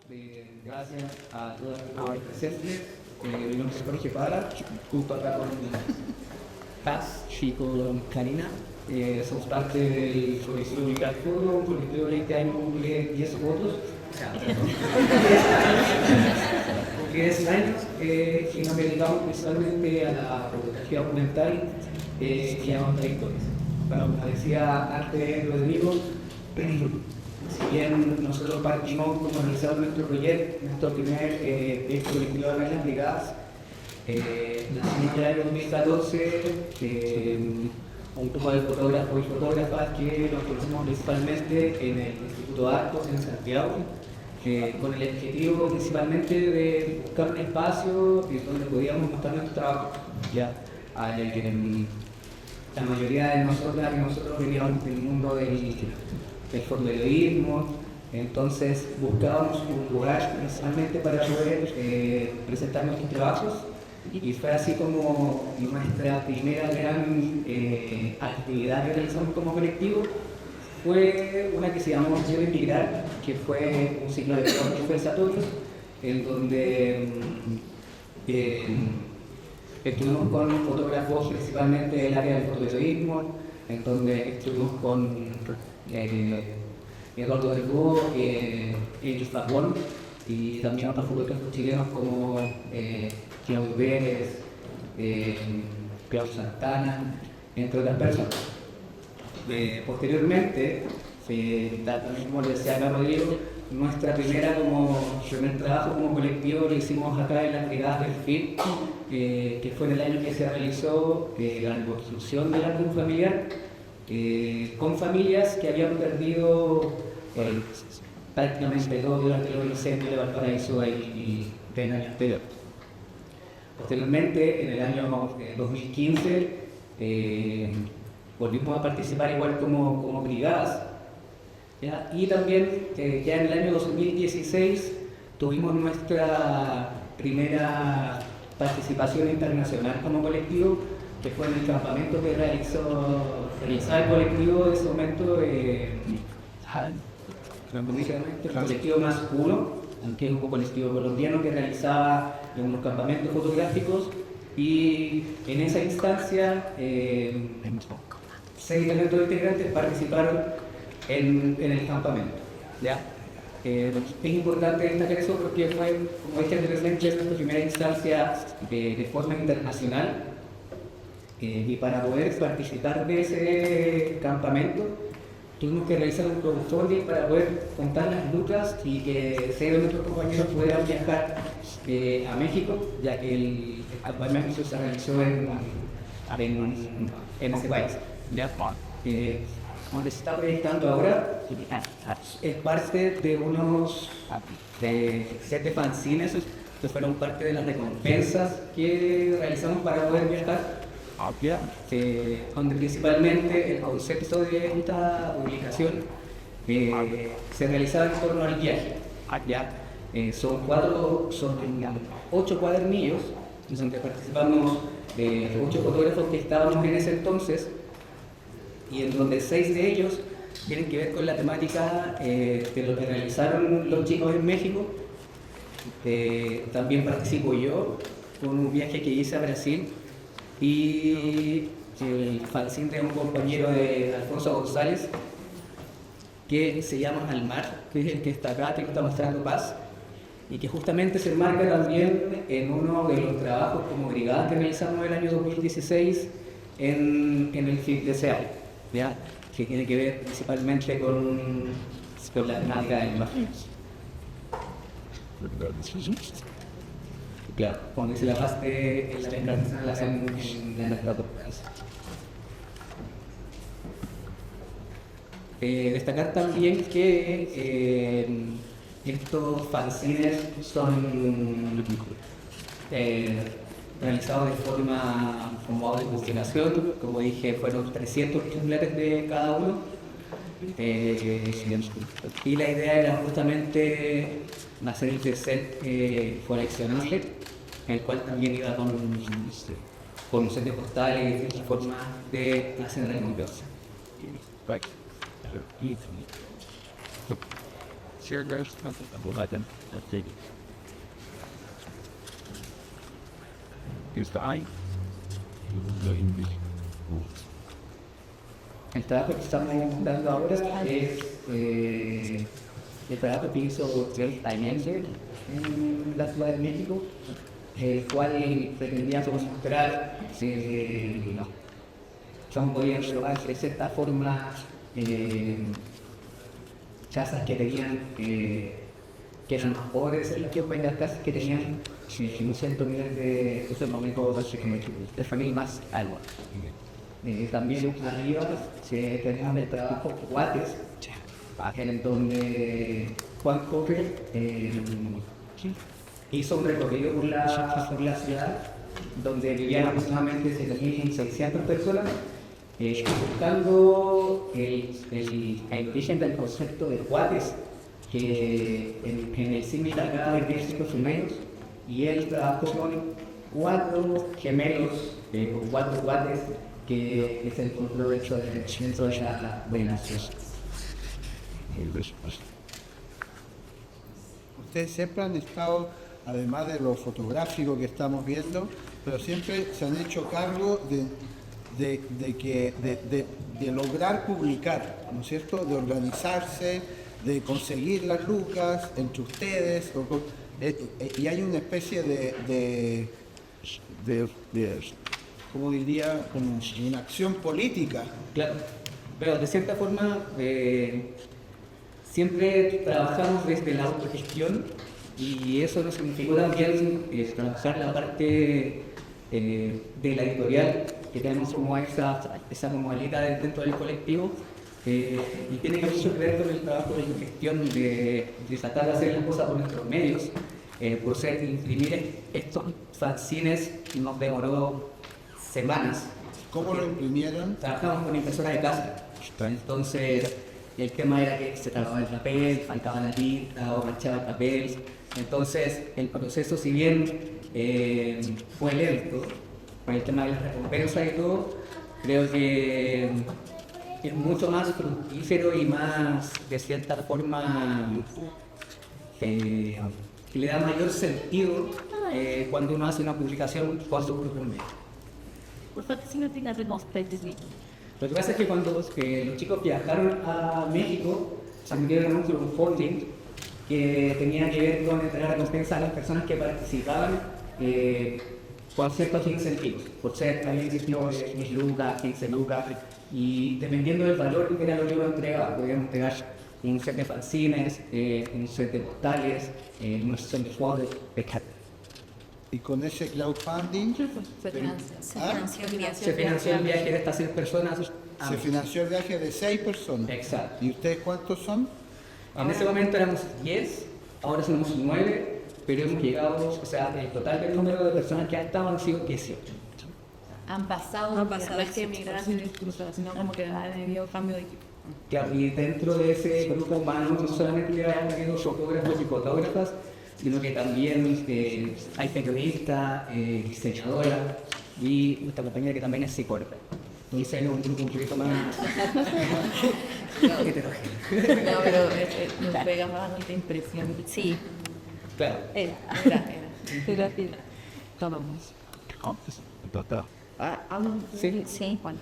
Gracias a todas las presentes. Mi nombre es Jorge Parra, junto acá con Paz y con Karina. Somos parte del colectivo Ubicar Foro, un colectivo de 20 años cumple 10 votos. O sea, 10 años y nos dedicamos principalmente a la fotografía documental y a contar historias. Bueno, como decía antes Rodrigo, si bien nosotros partimos como realizar nuestro proyecto, nuestro primer colectivo de Reglas Brigadas, nacimos ya en 2014, un grupo de fotógrafos y fotógrafas que nos conocemos principalmente en el Instituto Arcos en Santiago, con el objetivo principalmente de buscar un espacio donde podíamos mostrar nuestro trabajo. Ya, la mayoría de nosotras y nosotros veníamos del mundo del fotoperiodismo, entonces buscábamos un lugar principalmente para poder presentar nuestros trabajos, y fue así como nuestra primera gran actividad que realizamos como colectivo fue una que se llamó Yo de Migrar, que fue un ciclo de trabajos conversatorios en donde estuvimos con fotógrafos principalmente del área del fotoperiodismo, en donde estuvimos con Eduardo del Go, Ellos Fagón, y también otros fotógrafos chilenos como Claudio Vélez, Claudio Santana, entre otras personas. Posteriormente, como le decía acá Rodrigo, nuestro primer trabajo como colectivo lo hicimos acá en las Brigadas del FIT, que fue en el año que se realizó la reconstrucción del árbol familiar, con familias que habían perdido prácticamente todo durante los incendios de Valparaíso y del año anterior. Posteriormente, en el año 2015, volvimos a participar igual como brigadas, ¿ya? Y también ya en el año 2016 tuvimos nuestra primera participación internacional como colectivo, que fue en el campamento que realizaba el colectivo de ese momento, el colectivo Más Uno, que es un colectivo colombiano que realizaba unos campamentos fotográficos, y en esa instancia 6 de nuestros integrantes participaron en el campamento. ¿Ya? Es importante destacar eso porque fue, como dije anteriormente, nuestra primera instancia de forma internacional, y para poder participar de ese campamento tuvimos que realizar un crowdfunding para poder contar las lucas y que 6 de nuestros compañeros pudieran viajar a México, ya que el campamento se realizó en ese país. ¿Ya? Como les está proyectando ahora, es parte de unos 7 fanzines que fueron parte de las recompensas que realizamos para poder viajar, donde principalmente el concepto de esta publicación se realizaba en torno al viaje. Son 8 cuadernillos donde participamos 8 fotógrafos que estábamos en ese entonces, y en donde 6 de ellos tienen que ver con la temática de lo que realizaron los chicos en México. También participo yo con un viaje que hice a Brasil, y el fanzine de un compañero de Alfonso González que se llama Al Mar, que es el que está acá, que está mostrando Paz, y que justamente se enmarca también en uno de los trabajos como brigada que realizamos el año 2016 en el FIT de SEAL, ¿ya? Que tiene que ver principalmente con la temática del mar. Claro, como dice la Paz, la democracia la hacen en nuestra país. Destacar también que estos fanzines son realizados de forma como de investigación. Como dije, fueron 300 ejemplares de cada uno, y la idea era justamente hacer el tercer coleccionable, el cual también iba con un set de postales y formas de hacer recompensa. El trabajo que estamos dando ahora es el trabajo que hizo Jerry Tainenser en la Ciudad de México, el cual pretendía mostrar son gobiernos de cierta forma casas que tenían que eran más pobres en las casas que tenían un cierto nivel de ese momento de familia más algo. También arriba se tenían el trabajo Guates, en donde Juan Coque hizo un recorrido por la ciudad donde vivían aproximadamente 7.600 personas, buscando el origen del concepto de Guates, que en el cine acaba de ejércitos humanos, y él trabajó con 4 gemelos, con 4 Guates, que es el control dentro de la nación. Ustedes siempre han estado, además de lo fotográfico que estamos viendo, pero siempre se han hecho cargo de lograr publicar, ¿no es cierto?, de organizarse, de conseguir las lucas entre ustedes, y hay una especie de ¿cómo diría?, como una acción política. Claro, pero de cierta forma siempre trabajamos desde la autogestión, y eso nos significó también trabajar la parte de la editorial, que tenemos como esa modalidad dentro del colectivo, y tiene mucho que ver con el trabajo de gestión, de tratar de hacer las cosas por nuestros medios. Por ser imprimir estos fanzines nos demoró semanas. ¿Cómo lo imprimieron? Trabajamos con impresoras de casa. Entonces, el tema era que se trabajaba el papel, faltaba la tinta o manchaba el papel. Entonces, el proceso, si bien fue lento, con el tema de las recompensas y todo, creo que es mucho más fructífero y más, de cierta forma, que le da mayor sentido cuando uno hace una publicación con su propio medio. Lo que pasa es que cuando los chicos viajaron a México, se metieron en un crowdfunding que tenía que ver con entregar recompensas a las personas que participaban con ciertos incentivos. Por ser, había incentivos de 10 lucas, 15 lucas, y dependiendo del valor que era lo que uno entregaba, podíamos entregar un set de fanzines, un set de postales, un set de juegos de cartas. Y con ese crowdfunding Se financió el viaje de estas 6 personas. se financió el viaje de 6 personas. Exacto. ¿Y ustedes cuántos son? En ese momento éramos 10, ahora somos 9, pero hemos llegado, o sea, el total del número de personas que han estado han sido 18. Han pasado es que emigraron, sino como que ha habido cambio de equipo. Claro, y dentro de ese grupo humano no solamente hay fotógrafos y fotógrafas, sino que también hay periodistas, diseñadoras y nuestra compañera que también es psicóloga. Entonces es un grupo un poquito más heterogéneo. No, pero nos pega más la impresión. Sí, Claro. era. Tomamos. Sí. Sí, Juan.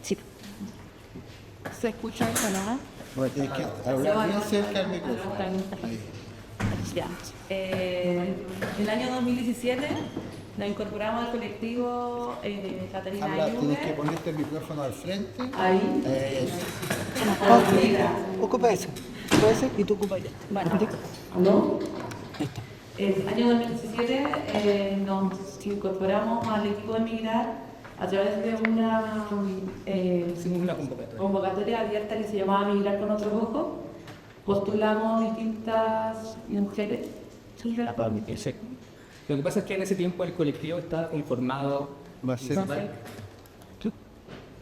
Sí. ¿Se escucha eso, no? Bueno, tienes que hablar bien cerca del micrófono. Ahí. Ya. El año 2017 nos incorporamos al colectivo Catarina Habla, tienes que Ayude. ponerte el micrófono al frente. Ahí. Ocupa eso. Ocupa ese y tú ocupa ya. Bueno, ¿no? El año 2017 nos incorporamos al equipo de Migrar a través de una Hicimos una convocatoria. convocatoria abierta que se llamaba Migrar con otros ojos. Postulamos distintas mujeres. Lo que pasa es que en ese tiempo el colectivo estaba conformado. Va a ser.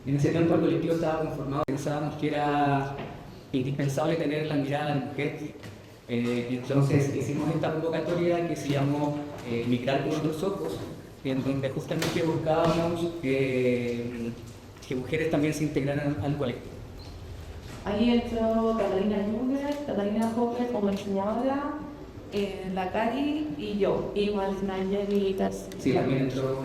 En ese tiempo el colectivo estaba conformado, pensábamos que era indispensable tener la mirada de la mujer. Entonces hicimos esta convocatoria que se llamó Migrar con otros ojos, en donde justamente buscábamos que mujeres también se integraran al colectivo. Ahí entró Catalina Núñez, Catalina Hopper como diseñadora, la Cari y yo, y Nayeli y Tarsi. Sí, también entró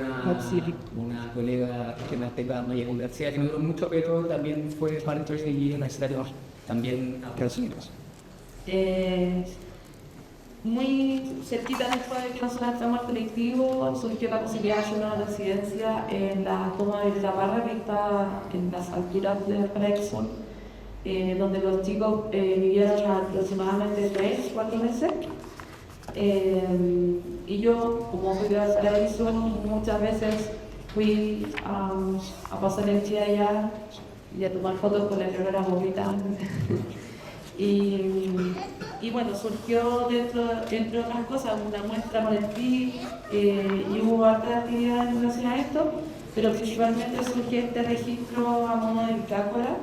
una colega que me está en la universidad, que no duró mucho, pero también fue parte y necesario también a Estados Unidos. Muy cerquita después de que nosotros entramos al colectivo, surgió la posibilidad de hacer una residencia en la toma de la barra que está en las alturas de Paraíso, donde los chicos vivieron aproximadamente 3-4 meses. Y yo, como fui de Paraíso, muchas veces fui a pasar el día allá y a tomar fotos con la carrera vomitando. Y bueno, surgió entre otras cosas una muestra con el PIB y hubo harta actividad en relación a esto, pero principalmente surgió este registro a modo de bitácora,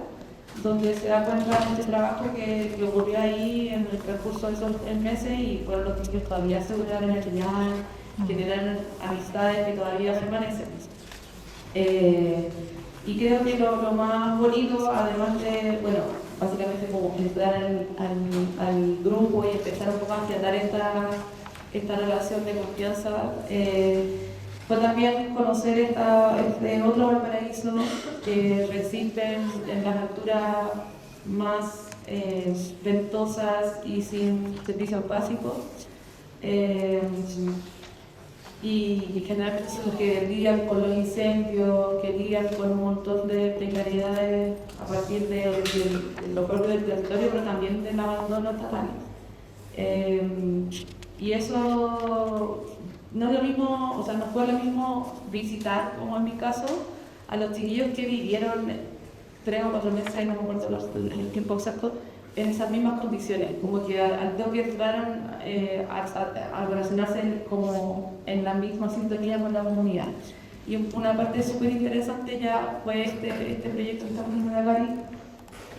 donde se da cuenta de este trabajo que ocurrió ahí en el transcurso de esos 3 meses y fueron los niños todavía se lograron enseñar, generar amistades que todavía permanecen. Y creo que lo más bonito, además de, bueno, básicamente como entrar al grupo y empezar un poco a afianzar esta relación de confianza, fue también conocer este otro Valparaíso que resiste en las alturas más ventosas y sin servicios básicos. Y generalmente son los que lidian con los incendios, que lidian con un montón de precariedades a partir de lo propio del territorio, pero también del abandono estatal. Y eso no es lo mismo, o sea, no fue lo mismo visitar, como en mi caso, a los chiquillos que vivieron 3 o 4 meses, no me acuerdo el tiempo exacto, en esas mismas condiciones, como que al toque entraron a relacionarse como en la misma sintonía con la comunidad. Y una parte súper interesante ya fue este proyecto que estamos haciendo de Gary,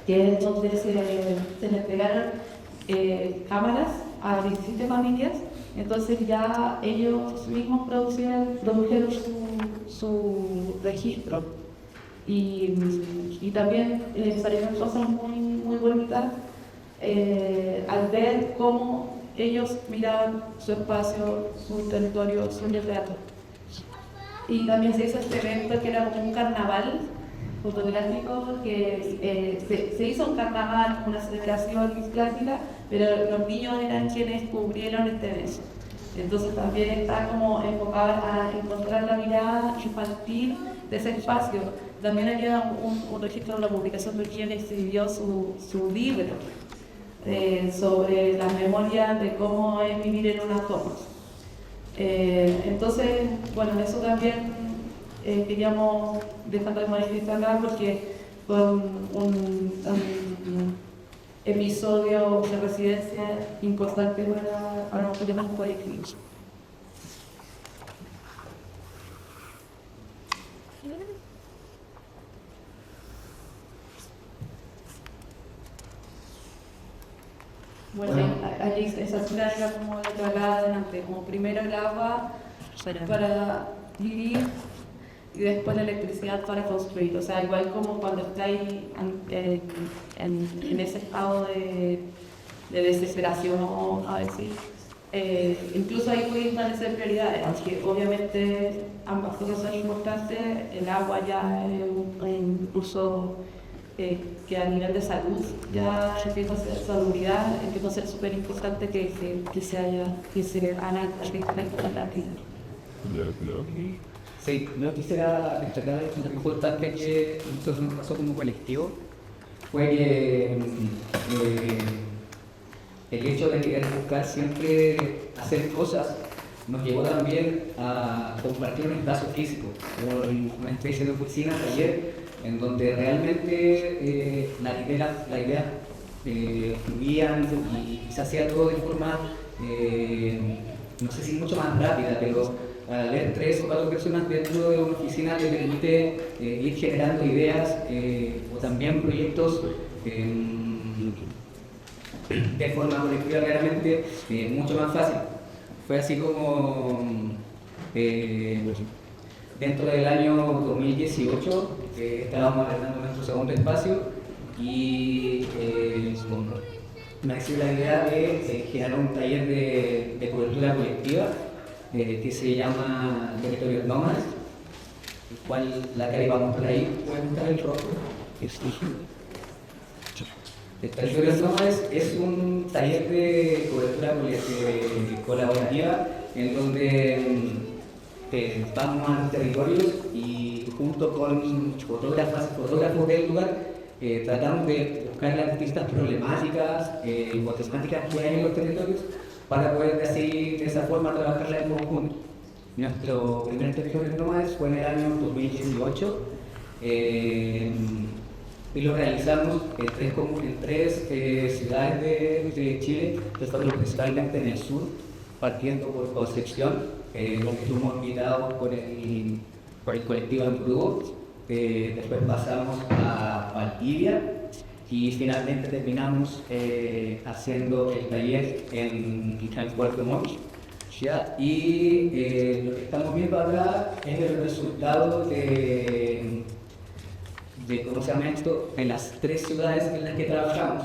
que es donde se le entregaron cámaras a 17 familias, entonces ya ellos mismos produjeron su registro. Y también salieron cosas muy bonitas al ver cómo ellos miraban su espacio, su territorio, su retrato. Y también se hizo este evento que era como un carnaval fotográfico, que se hizo un carnaval, una celebración clásica, pero los niños eran quienes cubrieron este evento. Entonces también está como enfocado a encontrar la mirada infantil de ese espacio. También había un registro de la publicación de quien escribió su libro sobre las memorias de cómo es vivir en una toma. Entonces, bueno, eso también queríamos dejar de manifestar porque fue un episodio de residencia importante para nosotros más colectivos. Bueno, allí esa ciudad era como la que hablaba adelante, como primero el agua para vivir y después la electricidad para construir. O sea, igual como cuando estáis en ese estado de desesperación, a decir, incluso ahí podéis establecer prioridades, aunque obviamente ambas cosas son importantes. El agua ya es un uso que a nivel de salud ya empieza a ser salubridad, empieza a ser súper importante que se hagan las Sí, no quisiera destacar lo importante que nosotros nos pasó como colectivo fue que el hecho de querer buscar siempre hacer cosas nos llevó también a compartir un espacio físico, una especie de oficina, taller, en donde realmente la idea fluían y se hacía todo de forma, no sé si mucho más rápida, pero al ver 3 o 4 personas dentro de una oficina te permite ir generando ideas o también proyectos de forma colectiva realmente mucho más fácil. Fue así como dentro del año 2018 estábamos arreglando nuestro segundo espacio y me ha sido la idea de generar un taller de cobertura colectiva que se llama Territorios Nómadas, el cual la que vamos por ahí, pueden buscar el rojo. El Territorios Nómadas es un taller de cobertura colaborativa en donde vamos a los territorios y junto con fotógrafos del lugar tratamos de buscar las distintas problemáticas o temáticas que hay en los territorios para poder así de esa forma trabajarla en conjunto. Nuestro primer Territorio Nómadas fue en el año 2018 y lo realizamos en tres ciudades de Chile, principalmente en el sur, partiendo por Concepción, donde estuvimos invitados por el colectivo Emprudó. Después pasamos a Valdivia y finalmente terminamos haciendo el taller en Puerto Montt. Y lo que estamos viendo acá es el resultado de ¿cómo se llama esto? En las tres ciudades en las que trabajamos.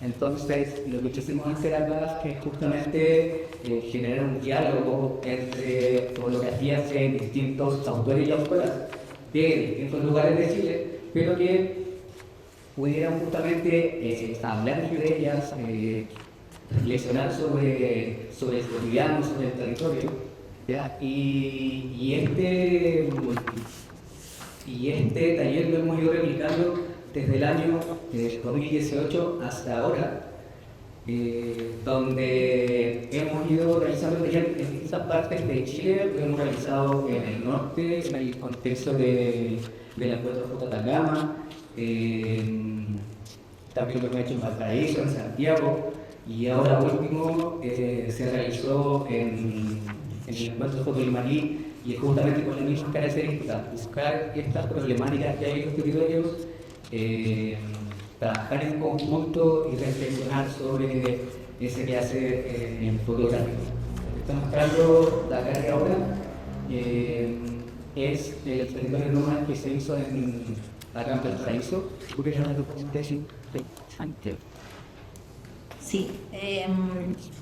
Entonces, lo que quisimos hacer acá es justamente generar un diálogo entre fotografías de distintos autores y autoras de distintos lugares de Chile, pero que pudieran justamente hablar entre ellas, reflexionar sobre el cotidiano, sobre el territorio. ¿Ya? Y este taller lo hemos ido replicando desde el año 2018 hasta ahora, donde hemos ido realizando talleres en distintas partes de Chile. Lo hemos realizado en el norte, en el contexto del Acuerdo Atacama, también lo hemos hecho en Valparaíso, en Santiago, y ahora último se realizó en el Encuentro Fotolimarí, y es justamente con la misma característica, buscar estas problemáticas que hay en los territorios, trabajar en conjunto y reflexionar sobre ese quehacer en fotográfico. Lo que está mostrando la carga ahora es el territorio nómada que se hizo acá en Valparaíso. Sí,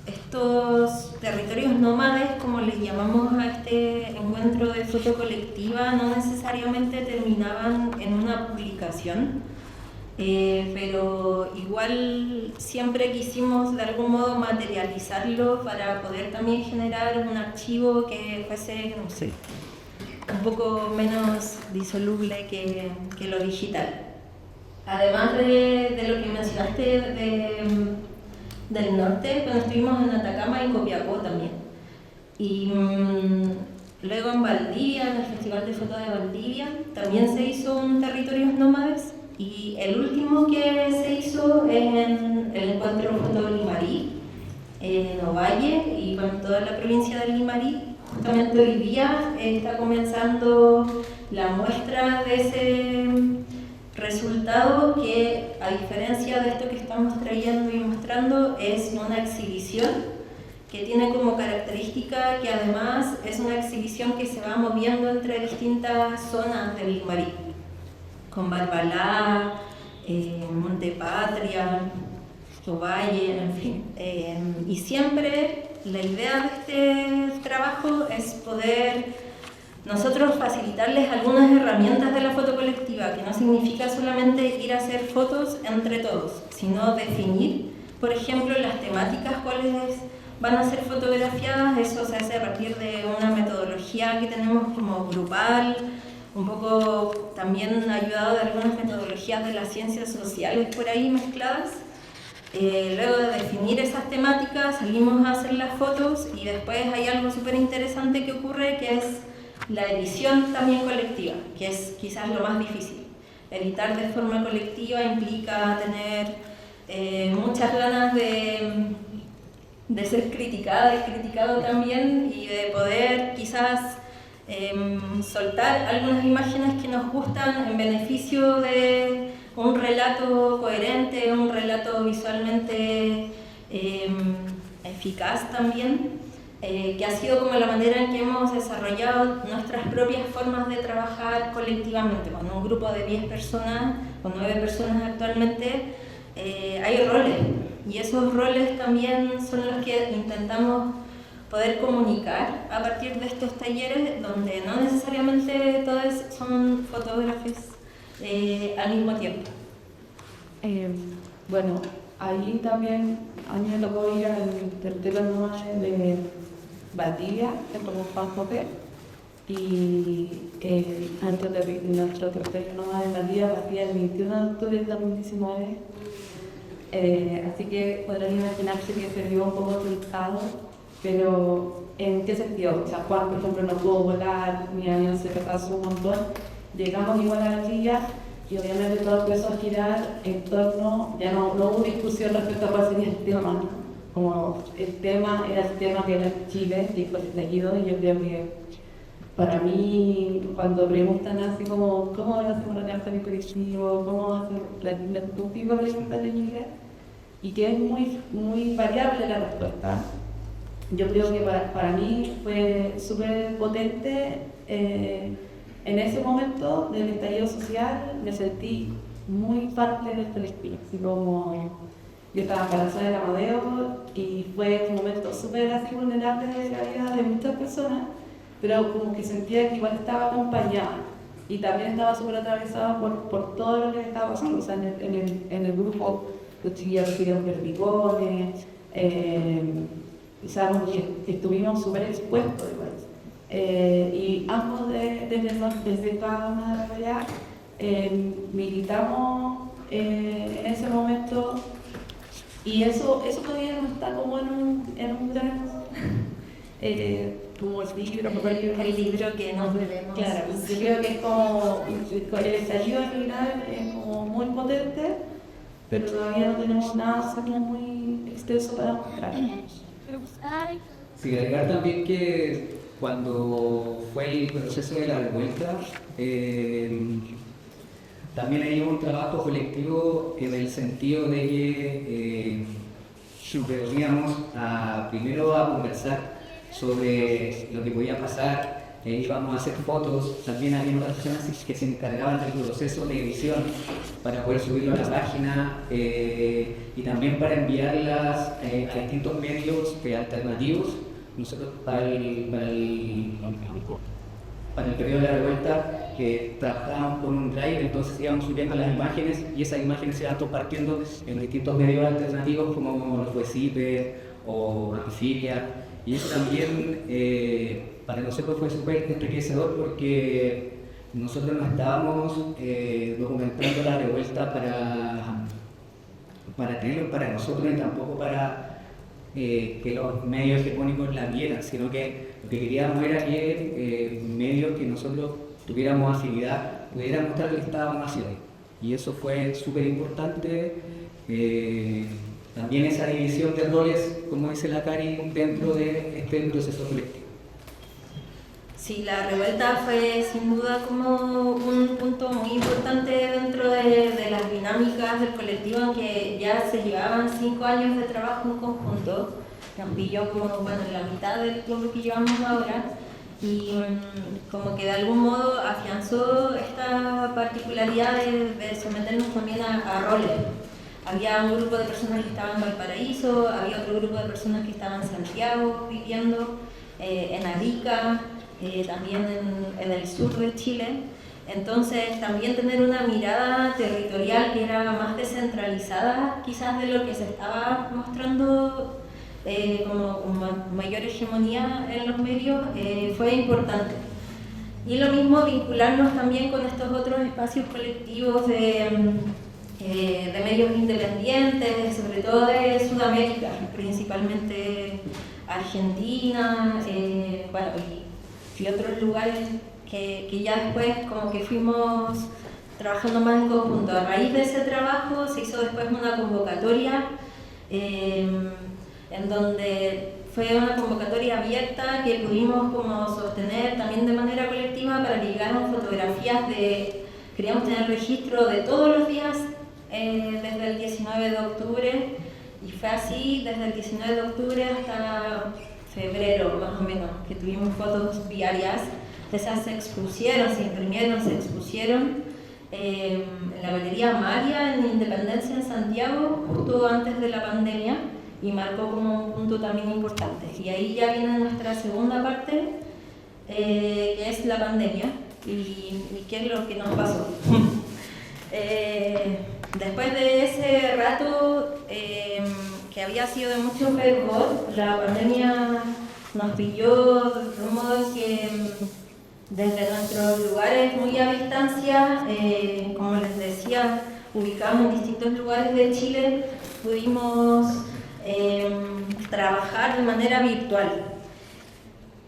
estos territorios nómades, como les llamamos a este encuentro de foto colectiva, no necesariamente terminaban en una publicación, pero igual siempre quisimos de algún modo materializarlo para poder también generar un archivo que fuese, no sé, un poco menos disoluble que lo digital. Además de lo que mencionaste del norte, cuando estuvimos en Atacama y en Copiapó también. Y luego en Valdivia, en el Festival de Foto de Valdivia, también se hizo un Territorios Nómades, y el último que se hizo es en el Encuentro Foto Limarí, en Ovalle y con toda la provincia de Limarí. Justamente hoy día está comenzando la muestra de ese resultado, que a diferencia de esto que estamos trayendo y mostrando, es una exhibición que tiene como característica que además es una exhibición que se va moviendo entre distintas zonas del Limarí, con Barbalá, Montepatria, Ovalle, en fin. Y siempre la idea de este trabajo es poder nosotros facilitarles algunas herramientas de la foto colectiva, que no significa solamente ir a hacer fotos entre todos, sino definir, por ejemplo, las temáticas cuáles van a ser fotografiadas. Eso se hace a partir de una metodología que tenemos como grupal, un poco también ayudado de algunas metodologías de las ciencias sociales por ahí mezcladas. Luego de definir esas temáticas salimos a hacer las fotos, y después hay algo súper interesante que ocurre, que es la edición también colectiva, que es quizás lo más difícil. Editar de forma colectiva implica tener muchas ganas de ser criticada y criticado también, y de poder quizás soltar algunas imágenes que nos gustan en beneficio de un relato coherente, un relato visualmente eficaz también. que ha sido como la manera en que hemos desarrollado nuestras propias formas de trabajar colectivamente. Con un grupo de 10 personas, o 9 personas actualmente, hay roles, y esos roles también son los que intentamos poder comunicar a partir de estos talleres, donde no necesariamente todos son fotógrafos al mismo tiempo. Bueno, ahí también a mí me tocó ir al tercero de Valdivia, junto con Juan José, y antes de nuestro tercer nómada de Valdivia partía el 21 de octubre de 2019, así que podrán imaginarse que se vio un poco truncado, pero ¿en qué sentido? O sea, Juan, por ejemplo, no pudo volar, mi año se retrasó un montón, llegamos igual a Valdivia, y obviamente todo empezó a girar en torno, ya no hubo discusión respecto a cuál sería el tema, ¿no? Como el tema era el tema que era Chile, y fue seguido, y yo creo que para mí, cuando preguntan así como ¿cómo va a ser un relación colectivo? ¿Cómo va a ser la típica pregunta de Chile? Y que es muy variable la respuesta. Yo creo que para mí fue súper potente. En ese momento del estallido social me sentí muy parte del colectivo, así como yo estaba embarazada del Amadeo y fue un momento súper así vulnerable de la vida de muchas personas, pero como que sentía que igual estaba acompañada y también estaba súper atravesada por todo lo que estaba pasando. O sea, en el grupo los chiquillos recibieron perdigones, sabemos que estuvimos súper expuestos igual. Y ambos desde cada una de las áreas militamos en ese momento, y eso todavía no está como en un gran como el libro que nos debemos. Claro, yo creo que es como el estallido al final es como muy potente, pero todavía no tenemos nada muy extenso para mostrar. Sí, agregar también que cuando fue el proceso de la revuelta, también hay un trabajo colectivo en el sentido de que veníamos primero a conversar sobre lo que podía pasar, íbamos a hacer fotos, también había otras personas que se encargaban del proceso de edición para poder subirlo a la página y también para enviarlas a distintos medios alternativos. Nosotros para el periodo de la revuelta que trabajábamos con un drive, entonces íbamos subiendo las imágenes y esas imágenes se iban compartiendo en distintos medios alternativos como los Wecipe o Wikifilia, y eso también para nosotros fue súper enriquecedor porque nosotros no estábamos documentando la revuelta para tenerlo para nosotros ni tampoco para que los medios hegemónicos la vieran, sino que lo que queríamos era que medios que nosotros tuviéramos afinidad pudieran mostrar lo que estábamos haciendo. Y eso fue súper importante. También esa división de roles, como dice la Cari, dentro de este proceso colectivo. Sí, la revuelta fue sin duda como un punto muy importante dentro de las dinámicas del colectivo, en que ya se llevaban 5 años de trabajo en conjunto, Campillo como la mitad del tiempo que llevamos ahora, y como que de algún modo afianzó esta particularidad de someternos también a roles. Había un grupo de personas que estaban en Valparaíso, había otro grupo de personas que estaban en Santiago viviendo, en Arica, también en el sur de Chile. Entonces también tener una mirada territorial que era más descentralizada quizás de lo que se estaba mostrando como mayor hegemonía en los medios fue importante. Y lo mismo vincularnos también con estos otros espacios colectivos de medios independientes, sobre todo de Sudamérica, principalmente Argentina, y otros lugares que ya después como que fuimos trabajando más en conjunto. A raíz de ese trabajo se hizo después una convocatoria en donde fue una convocatoria abierta que pudimos como sostener también de manera colectiva para que llegaran fotografías queríamos tener registro de todos los días desde el 19 de octubre, y fue así desde el 19 de octubre hasta febrero más o menos, que tuvimos fotos diarias. Esas se expusieron, se imprimieron, se expusieron en la Galería Maria en Independencia en Santiago, justo antes de la pandemia, y marcó como un punto también importante. Y ahí ya viene nuestra segunda parte, que es la pandemia y qué es lo que nos pasó. Después de ese rato que había sido de mucho fervor, la pandemia nos pilló de un modo que desde nuestros lugares muy a distancia, como les decía, ubicados en distintos lugares de Chile, pudimos trabajar de manera virtual.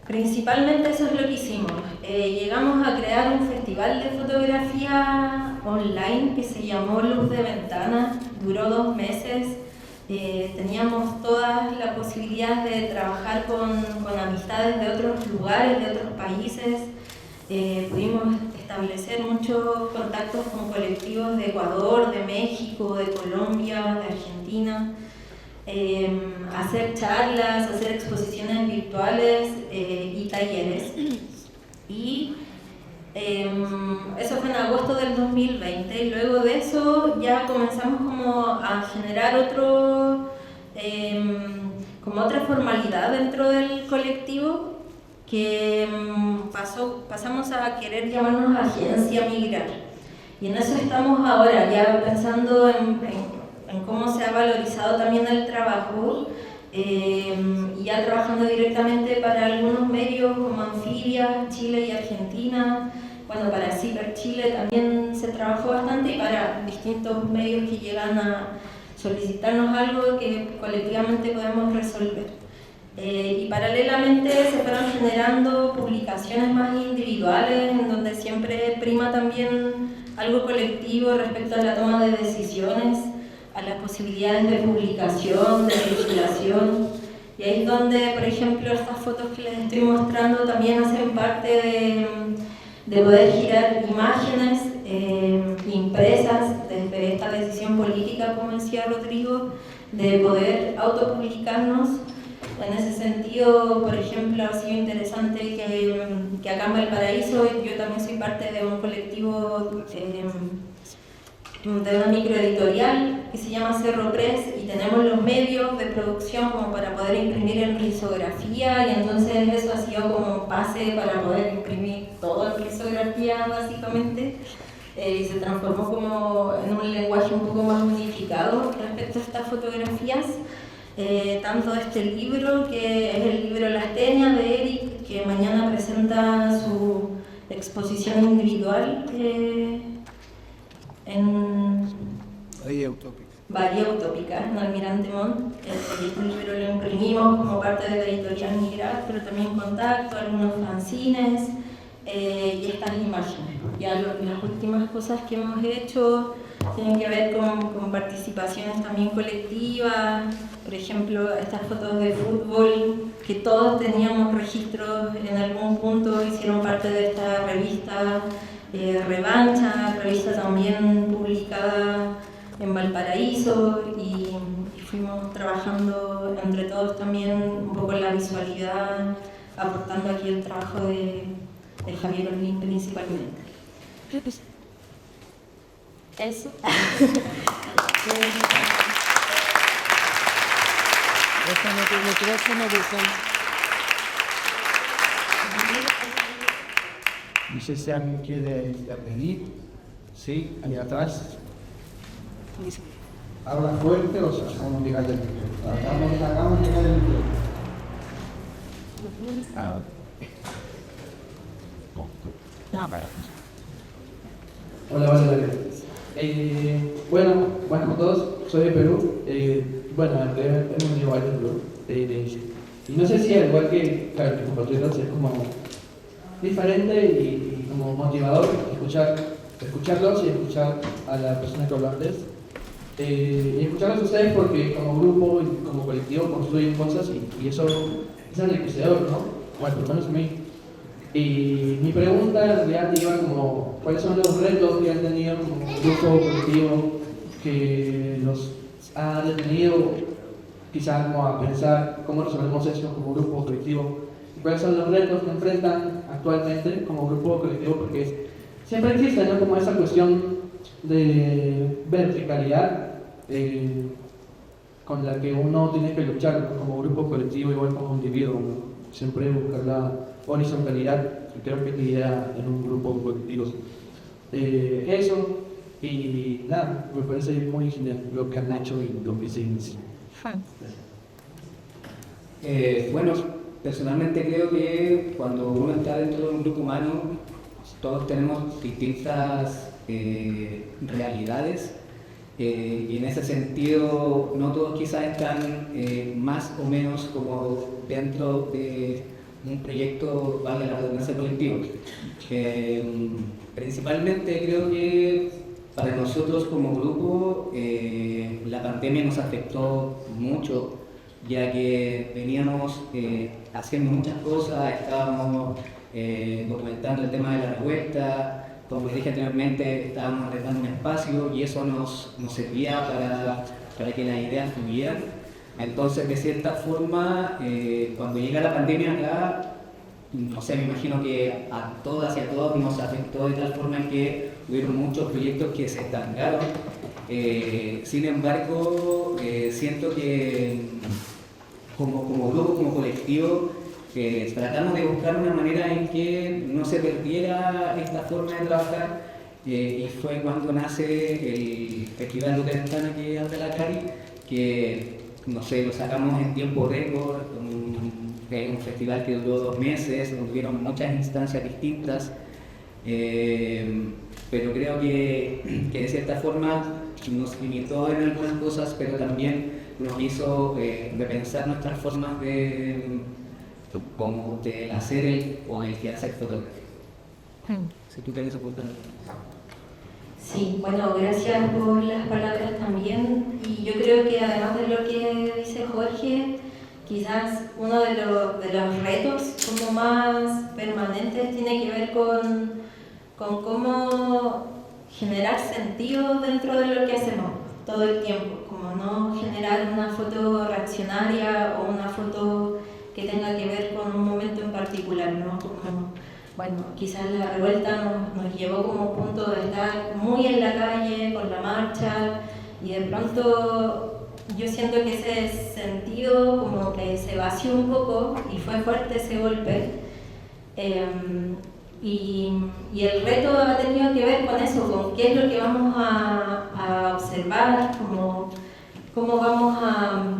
Principalmente eso es lo que hicimos. Llegamos a crear un festival de fotografía online que se llamó Luz de Ventana, duró 2 meses. Teníamos todas las posibilidades de trabajar con amistades de otros lugares, de otros países. Pudimos establecer muchos contactos con colectivos de Ecuador, de México, de Colombia, de Argentina. Hacer charlas, hacer exposiciones virtuales y talleres. Y eso fue en agosto del 2020 y luego de eso ya comenzamos como a generar como otra formalidad dentro del colectivo que pasamos a querer llamarnos Agencia Migrar. Y en eso estamos ahora, ya pensando en cómo se ha valorizado también el trabajo, y ya trabajando directamente para algunos medios como Anfibia, Chile y Argentina. Bueno, para Ciber Chile también se trabajó bastante y para distintos medios que llegan a solicitarnos algo que colectivamente podemos resolver. Y paralelamente se fueron generando publicaciones más individuales en donde siempre prima también algo colectivo respecto a la toma de decisiones, a las posibilidades de publicación, de circulación. Y ahí es donde, por ejemplo, estas fotos que les estoy mostrando también hacen parte de poder girar imágenes impresas desde esta decisión política, como decía Rodrigo, de poder autopublicarnos. En ese sentido, por ejemplo, ha sido interesante que acá en Valparaíso yo también soy parte de un colectivo de una microeditorial que se llama Cerro Press y tenemos los medios de producción como para poder imprimir en risografía, y entonces eso ha sido como un pase para poder imprimir todo en risografía básicamente, y se transformó como en un lenguaje un poco más unificado respecto a estas fotografías. Tanto este libro, que es el libro Las Teñas de Eric, que mañana presenta su exposición individual en Bahía Utópica, en Almirante Montt. Este libro lo imprimimos como parte de la editorial Migrar, pero también Contacto, algunos fanzines y estas imágenes. Ya las últimas cosas que hemos hecho tienen que ver con participaciones también colectivas. Por ejemplo, estas fotos de fútbol que todos teníamos registros en algún punto, hicieron parte de esta revista Revancha, revista también publicada en Valparaíso, y fuimos trabajando entre todos también un poco en la visualidad, aportando aquí el trabajo de Javier Orlín principalmente. Eso. No sé si alguien quiere intervenir. Sí, ahí atrás. Habla fuerte o sacamos llegar del micrófono. Sacamos llegar del micrófono. Hola, bueno, buenas a todos, soy de Perú. Bueno, hemos venido varios Perú. Y no sé si al igual que mis compatriotas es como diferente y como motivador escucharlos y escuchar a las personas que hablan antes. Y escucharlos a ustedes porque como grupo y como colectivo construyen cosas y eso es enriquecedor, ¿no? Bueno, por lo menos a mí. Y mi pregunta en realidad iba como, ¿cuáles son los retos que han tenido como grupo colectivo que los ha detenido quizás como a pensar cómo resolvemos eso como grupo colectivo, y cuáles son los retos que enfrentan actualmente como grupo colectivo, porque siempre existe, ¿no?, como esa cuestión de verticalidad con la que uno tiene que luchar, ¿no?, como grupo colectivo, igual como individuo, ¿no? Siempre buscar la horizontalidad, que creo que es la idea en un grupo colectivo. Eso, y nada, me parece muy genial lo que han hecho y lo que se inicia. Bueno, personalmente creo que cuando uno está dentro de un grupo humano, todos tenemos distintas realidades, y en ese sentido no todos quizás están más o menos como dentro de un proyecto, valga la redundancia, colectivo. Principalmente creo que para nosotros como grupo la pandemia nos afectó mucho, ya que veníamos haciendo muchas cosas, estábamos documentando el tema de la revuelta, como les dije anteriormente, estábamos arrendando un espacio y eso nos servía para que las ideas fluyeran. Entonces, de cierta forma, cuando llega la pandemia acá, no sé, me imagino que a todas y a todos nos afectó de tal forma en que hubieron muchos proyectos que se estancaron. Sin embargo, siento que como grupo, como colectivo, tratamos de buscar una manera en que no se perdiera esta forma de trabajar, y fue cuando nace el Festival Lucas Ventana que habla la Cari, que no sé, lo sacamos en tiempo récord, un festival que duró 2 meses, donde hubieron muchas instancias distintas, pero creo que de cierta forma nos limitó en algunas cosas, pero también nos hizo repensar nuestras formas como del hacer o el hacer fotografía. Si tú quieres apuntar. Sí, bueno, gracias por las palabras también. Y yo creo que además de lo que dice Jorge, quizás uno de los retos como más permanentes tiene que ver con cómo generar sentido dentro de lo que hacemos todo el tiempo, como no generar una foto reaccionaria o una foto que tenga que ver con un momento en particular, ¿no? Como, bueno, quizás la revuelta nos llevó como punto de estar muy en la calle con la marcha, y de pronto yo siento que ese sentido como que se vació un poco y fue fuerte ese golpe. Y el reto ha tenido que ver con eso, con qué es lo que vamos a observar, cómo vamos a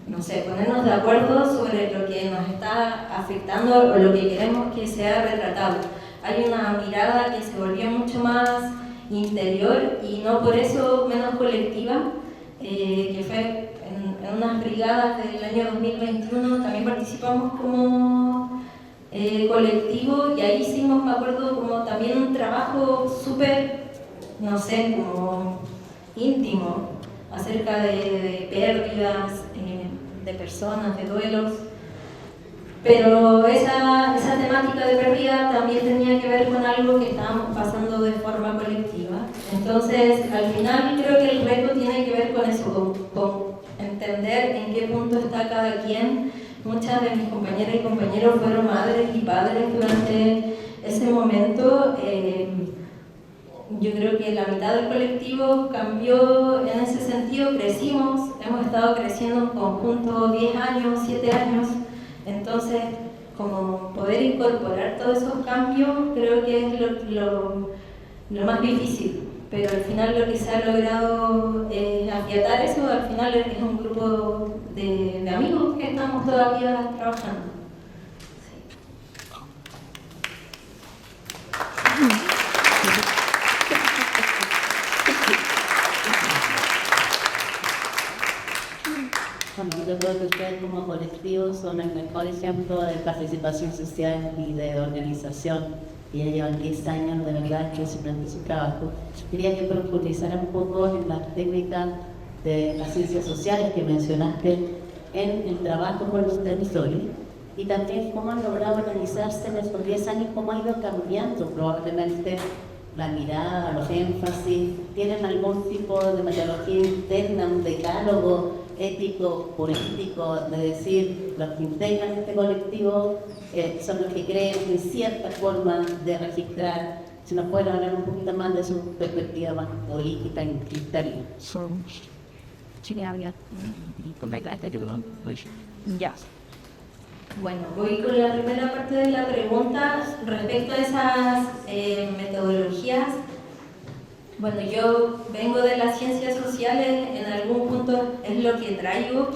no sé, ponernos de acuerdo sobre lo que nos está afectando o lo que queremos que sea retratado. Hay una mirada que se volvió mucho más interior y no por eso menos colectiva, que fue en unas brigadas del año 2021, también participamos como colectivo, y ahí hicimos, me acuerdo, como también un trabajo súper, no sé, como íntimo, acerca de pérdidas, de personas, de duelos. Pero esa temática de pérdida también tenía que ver con algo que estábamos pasando de forma colectiva. Entonces, al final creo que el reto tiene que ver con eso, con entender en qué punto está cada quien. Muchas de mis compañeras y compañeros fueron madres y padres durante ese momento. Yo creo que la mitad del colectivo cambió en ese sentido, crecimos, hemos estado creciendo en conjunto 10 años, 7 años, entonces como poder incorporar todos esos cambios creo que es lo más difícil, pero al final lo que se ha logrado afiatar eso, al final es un grupo de amigos que estamos todavía trabajando. Yo creo que ustedes como colectivo son el mejor ejemplo de participación social y de organización, y ya llevan 10 años de verdad que en su trabajo. Quería que profundizaran un poco en las técnicas de las ciencias sociales que mencionaste en el trabajo con los territorios, y también cómo han logrado organizarse en estos 10 años, cómo ha ido cambiando probablemente la mirada, los énfasis. ¿Tienen algún tipo de metodología interna, un decálogo ético, político, de decir los que integran este colectivo son los que creen en cierta forma de registrar. Si nos pueden hablar un poquito más de su perspectiva más política y cristalina. Ya. Bueno, voy con la primera parte de la pregunta respecto a esas metodologías. Bueno, yo vengo de las ciencias sociales, en algún punto es lo que traigo,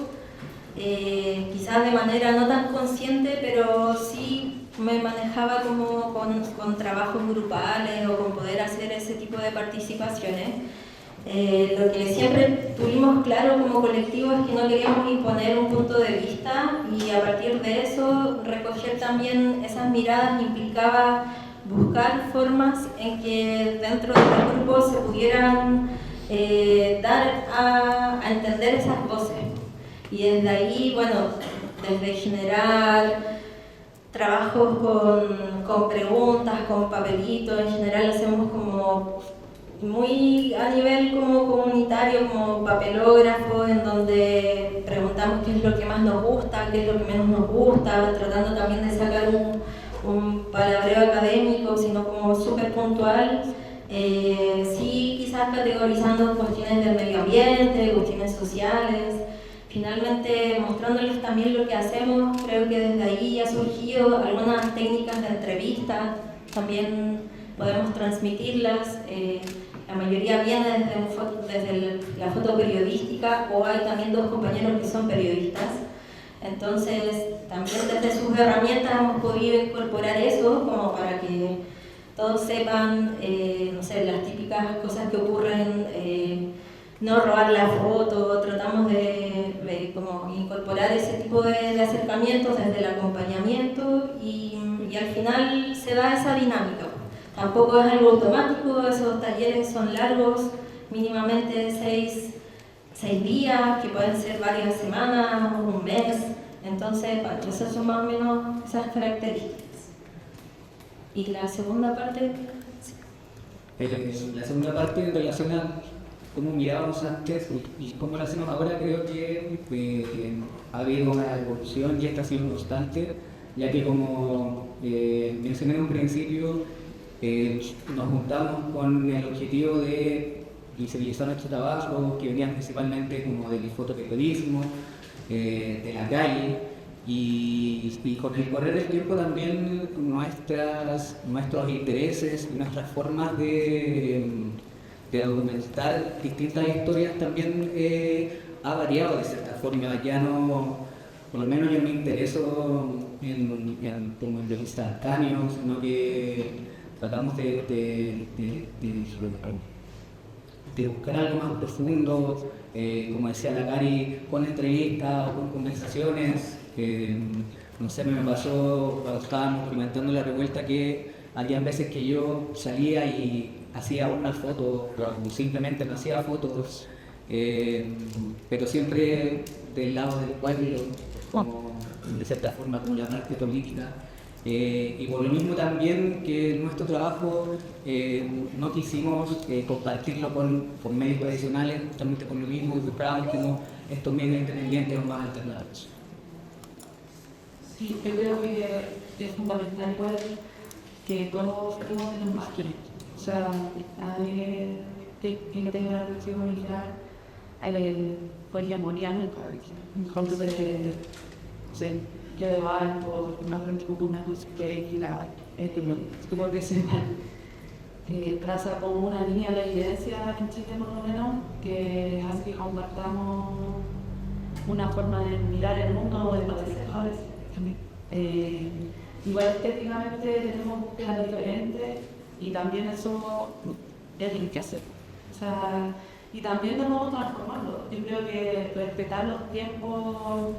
quizás de manera no tan consciente, pero sí me manejaba como con trabajos grupales o con poder hacer ese tipo de participaciones. Lo que siempre tuvimos claro como colectivo es que no queríamos imponer un punto de vista y a partir de eso recoger también esas miradas implicaba buscar formas en que dentro del grupo se pudieran dar a entender esas voces. Y desde ahí, bueno, desde generar trabajos con preguntas, con papelitos, en general hacemos como muy a nivel como comunitario, como papelógrafo, en donde preguntamos qué es lo que más nos gusta, qué es lo que menos nos gusta, tratando también de sacar un palabreo académico, sino como súper puntual. Sí, quizás categorizando cuestiones del medio ambiente, cuestiones sociales. Finalmente, mostrándoles también lo que hacemos, creo que desde ahí ha surgido algunas técnicas de entrevista, también podemos transmitirlas. La mayoría viene desde la foto periodística, o hay también dos compañeros que son periodistas. Entonces, también desde sus herramientas hemos podido incorporar eso, como para que todos sepan, no sé, las típicas cosas que ocurren, no robar la foto, tratamos de como incorporar ese tipo de acercamientos desde el acompañamiento y al final se da esa dinámica. Tampoco es algo automático, esos talleres son largos, mínimamente 6 días, que pueden ser varias semanas, un mes. Entonces, bueno, esas son más o menos esas características. Y la segunda parte... La segunda parte en relación a cómo mirábamos antes y cómo lo hacemos ahora, creo que ha habido una evolución y esta ha sido constante, ya que como mencioné en un principio, nos juntamos con el objetivo de visibilizar nuestro trabajo, que venían principalmente como del fotoperiodismo, de la calle, y con el correr del tiempo también nuestros intereses y nuestras formas de documentar distintas historias también ha variado de cierta forma. Ya no, por lo menos yo me intereso como en los instantáneos, sino que tratamos de buscar algo más profundo, como decía la Cari, con entrevistas o con conversaciones. No sé, me pasó cuando estábamos comentando la revuelta que había veces que yo salía y hacía una foto, o simplemente no hacía fotos, pero siempre del lado del pueblo, como de cierta forma como la arte política. Y por lo mismo también que nuestro trabajo no quisimos compartirlo con medios tradicionales, justamente por lo mismo que buscábamos como estos medios independientes o más alternativos. Sí, yo creo que es fundamental pues, que todos tenemos máquinas. O sea, nadie que tenga la relación militar, poliamoriana, entonces, que de banco, una cosa que como que se traza como una línea de evidencia en Chile por lo menos, que hace que compartamos una forma de mirar el mundo o de padecer a veces. Igual estéticamente tenemos búsquedas diferentes y también eso es lo que hacer. O sea, y también debemos transformarlo. Yo creo que respetar los tiempos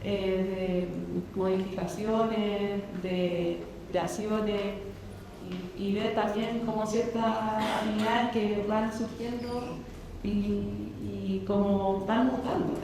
de modificaciones, de acciones y ver también como ciertas habilidades que van surgiendo y como van mutando.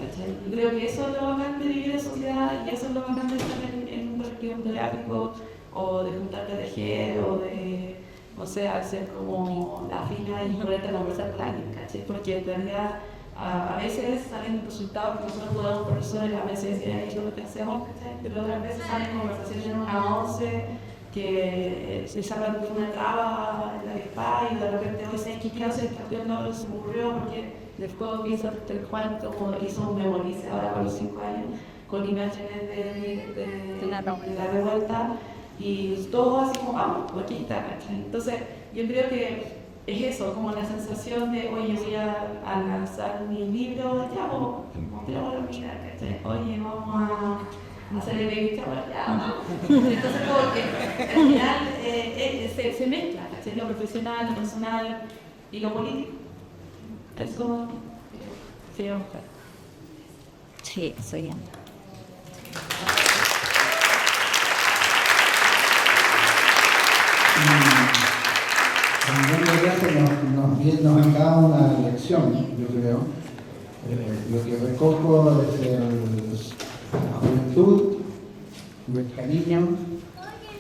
Yo creo que eso es lo bacán de vivir en sociedad y eso es lo bacán de estar en un colectivo gráfico o de juntarte a tejer o de, o sea, hacer como la fila y ponerte a conversar con alguien, porque en realidad A veces salen resultados que nosotros podemos profesores, a veces es lo que hacemos, pero otras veces salen conversaciones en una once que se sacan de una traba en la spa y de repente hoy se ¿qué hace? Que no se me ocurrió porque después hizo el cuento como hizo un memorice ahora con los 5 años con imágenes de la revuelta y todo así como vamos, aquí está, ¿cachai? Entonces yo creo que es eso, como la sensación de oye voy a lanzar mi libro, ya vamos, mira, ¿cachai? Oye vamos a hacer el baby shower, ya. Entonces como que al final se mezcla, ¿cachai? Lo profesional, lo personal y lo político. Es como sí, vamos a ver. Sí, soy bien. En buen viaje nos han dado una lección, yo creo. Lo que recojo desde la juventud, el cariño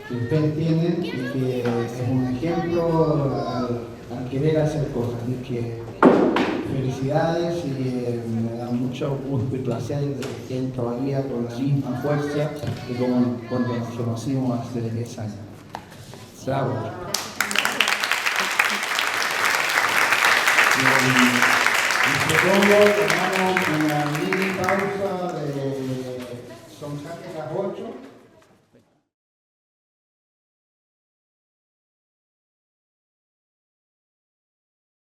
que ustedes tienen y que es un ejemplo al querer hacer cosas. Y que felicidades y me da mucho gusto y placer de que estén todavía con la misma fuerza que como cuando nos conocimos hace 10 años. Bravo. Y propongo que hagamos una mini pausa de son casi las 8.